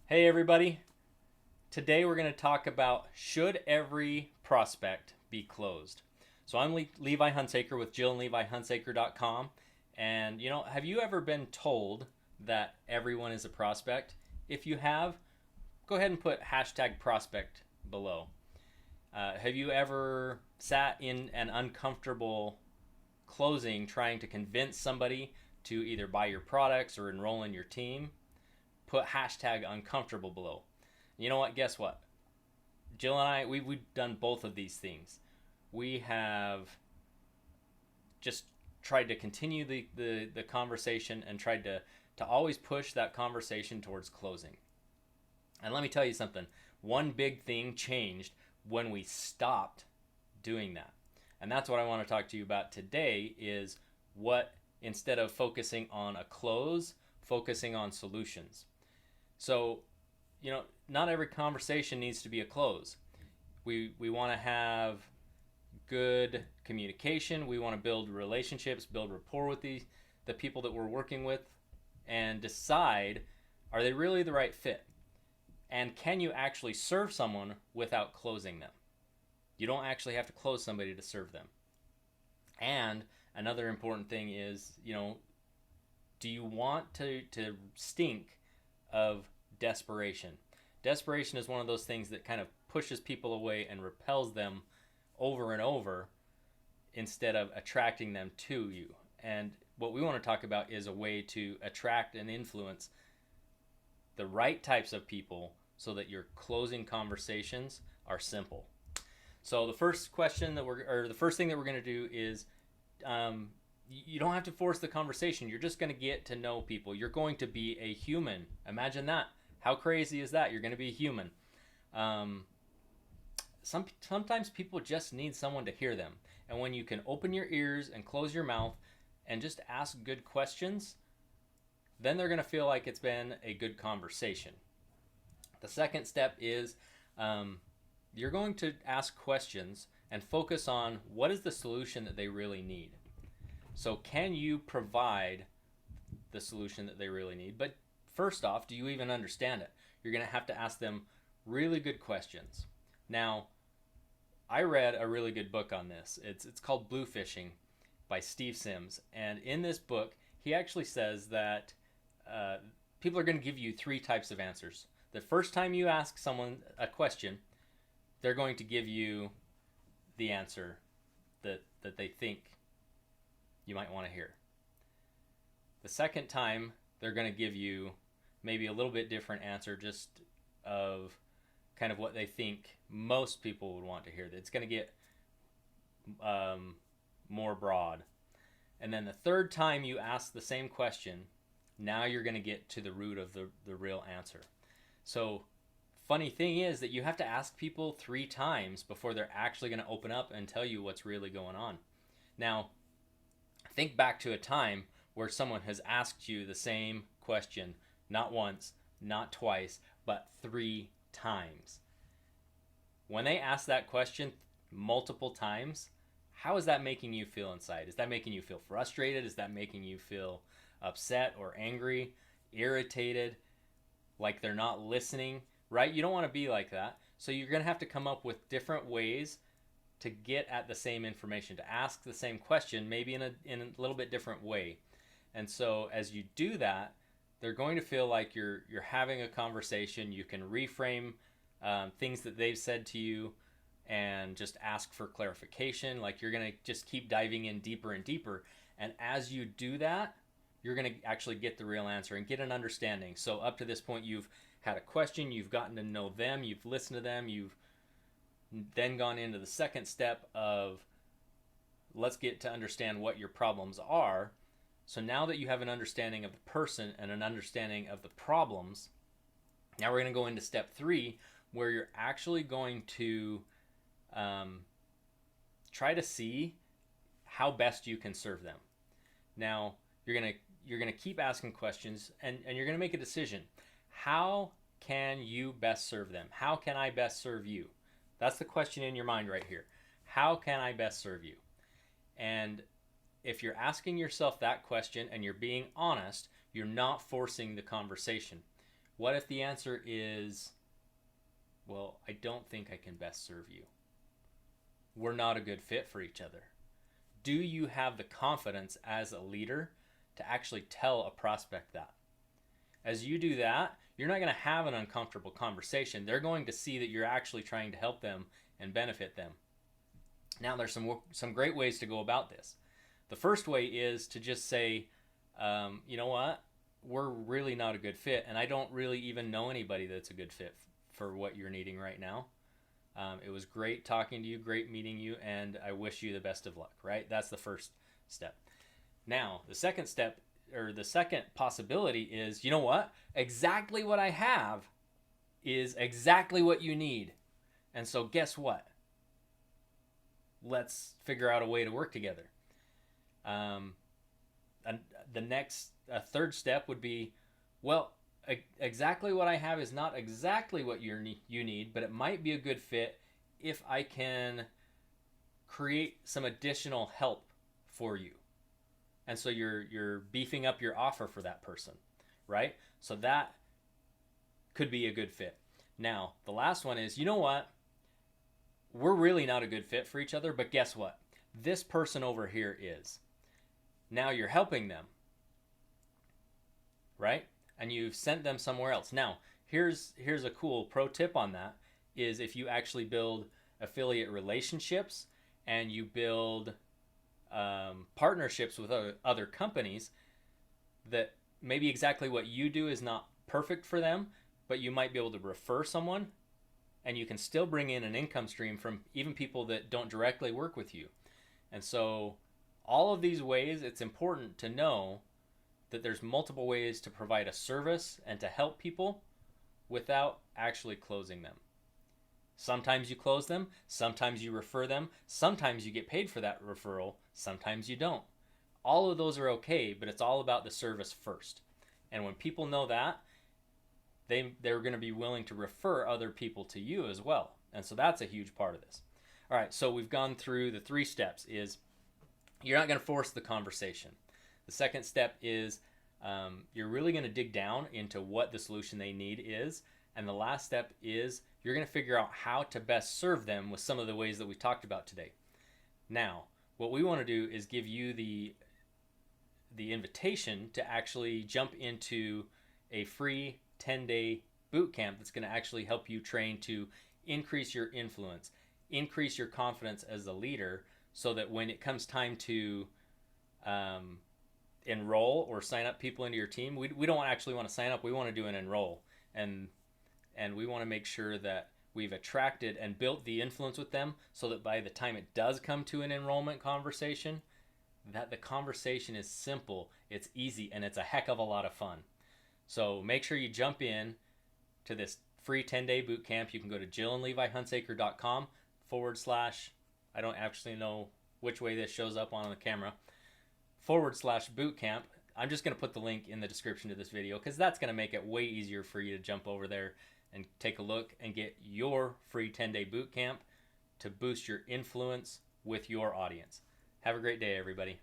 Hey everybody, today we're going to talk about should every prospect be closed. So I'm Levi Hunsaker with Jill and LeviHunsaker.com. And have you ever been told that everyone is a prospect? If you have, go ahead and put hashtag prospect below. Have you ever sat in an uncomfortable closing trying to convince somebody to either buy your products or enroll in your team? Put hashtag uncomfortable below. You know what? Guess what? Jill and I, we've done both of these things. We have just tried to continue the conversation and tried to always push that conversation towards closing. And let me tell you something. One big thing changed when we stopped doing that. And that's what I want to talk to you about today is what, instead of focusing on a close, focusing on solutions. So, not every conversation needs to be a close. We want to have good communication. We want to build relationships, build rapport with the people that we're working with, and decide, are they really the right fit? And can you actually serve someone without closing them? You don't actually have to close somebody to serve them. And another important thing is, do you want to stink of desperation? Desperation is one of those things that kind of pushes people away and repels them over and over instead of attracting them to you. And what we want to talk about is a way to attract and influence the right types of people so that your closing conversations are simple. So the first question the first thing that we're going to do is, you don't have to force the conversation. You're just going to get to know people. You're going to be a human. Imagine that. How crazy is that? You're going to be a human. Sometimes people just need someone to hear them. And when you can open your ears and close your mouth and just ask good questions, then they're going to feel like it's been a good conversation. The second step is, you're going to ask questions and focus on what is the solution that they really need. So can you provide the solution that they really need? But first off, do you even understand it? You're going to have to ask them really good questions. Now, I read a really good book on this. It's called Blue Fishing by Steve Sims. And in this book, he actually says that people are going to give you three types of answers. The first time you ask someone a question, they're going to give you the answer that they think you might want to hear. The second time, they're going to give you maybe a little bit different answer, just of kind of what they think most people would want to hear. It's going to get more broad. And then the third time you ask the same question, now you're going to get to the root of the real answer. So funny thing is that you have to ask people 3 times before they're actually going to open up and tell you what's really going on. Now, think back to a time where someone has asked you the same question, not once, not twice, but 3 times. When they ask that question multiple times, how is that making you feel inside? Is that making you feel frustrated? Is that making you feel upset or angry, irritated, like they're not listening? Right? You don't want to be like that. So you're going to have to come up with different ways to get at the same information, to ask the same question, maybe in a little bit different way. And so as you do that, they're going to feel like you're having a conversation. You can reframe things that they've said to you and just ask for clarification. Like you're going to just keep diving in deeper and deeper. And as you do that, you're going to actually get the real answer and get an understanding. So up to this point, you've had a question, you've gotten to know them, you've listened to them, you've then gone into the second step of, let's get to understand what your problems are. So now that you have an understanding of the person and an understanding of the problems, now we're going to go into step 3, where you're actually going to try to see how best you can serve them. Now, you're going to keep asking questions, and you're going to make a decision. How can you best serve them? How can I best serve you? That's the question in your mind right here. How can I best serve you? And if you're asking yourself that question and you're being honest, you're not forcing the conversation. What if the answer is, well, I don't think I can best serve you. We're not a good fit for each other. Do you have the confidence as a leader to actually tell a prospect that? As you do that, you're not going to have an uncomfortable conversation. They're going to see that you're actually trying to help them and benefit them. Now, there's some great ways to go about this. The first way is to just say, you know what? We're really not a good fit, and I don't really even know anybody that's a good fit for what you're needing right now. It was great talking to you, great meeting you, and I wish you the best of luck, right? That's the first step. Now, the second step, or the second possibility is, you know what? Exactly what I have is exactly what you need. And so guess what? Let's figure out a way to work together. And a third step would be, well, exactly what I have is not exactly what you need, but it might be a good fit if I can create some additional help for you. And so you're beefing up your offer for that person, right? So that could be a good fit. Now, the last one is, you know what? We're really not a good fit for each other, but guess what? This person over here is. Now you're helping them, right? And you've sent them somewhere else. Now, here's a cool pro tip on that, is if you actually build affiliate relationships and you build partnerships with other companies, that maybe exactly what you do is not perfect for them, but you might be able to refer someone, and you can still bring in an income stream from even people that don't directly work with you. And so all of these ways, it's important to know that there's multiple ways to provide a service and to help people without actually closing them. Sometimes you close them, sometimes you refer them, sometimes you get paid for that referral, sometimes you don't. All of those are okay, but it's all about the service first. And when people know that, they're going to be willing to refer other people to you as well. And so that's a huge part of this. All right, so we've gone through the 3 steps. Is you're not going to force the conversation. The second step is you're really going to dig down into what the solution they need is. And the last step is you're going to figure out how to best serve them with some of the ways that we talked about today. Now, what we want to do is give you the invitation to actually jump into a free 10-day boot camp that's going to actually help you train to increase your influence, increase your confidence as a leader, so that when it comes time to enroll or sign up people into your team, we don't actually want to sign up. We want to do an enroll, and we want to make sure that we've attracted and built the influence with them, so that by the time it does come to an enrollment conversation, that the conversation is simple, it's easy, and it's a heck of a lot of fun. So make sure you jump in to this free 10-day boot camp. You can go to jillandlevihunsaker.com / I don't actually know which way this shows up on the camera, /boot camp. I'm just going to put the link in the description to this video, because that's going to make it way easier for you to jump over there and take a look and get your free 10-day boot camp to boost your influence with your audience. Have a great day, everybody.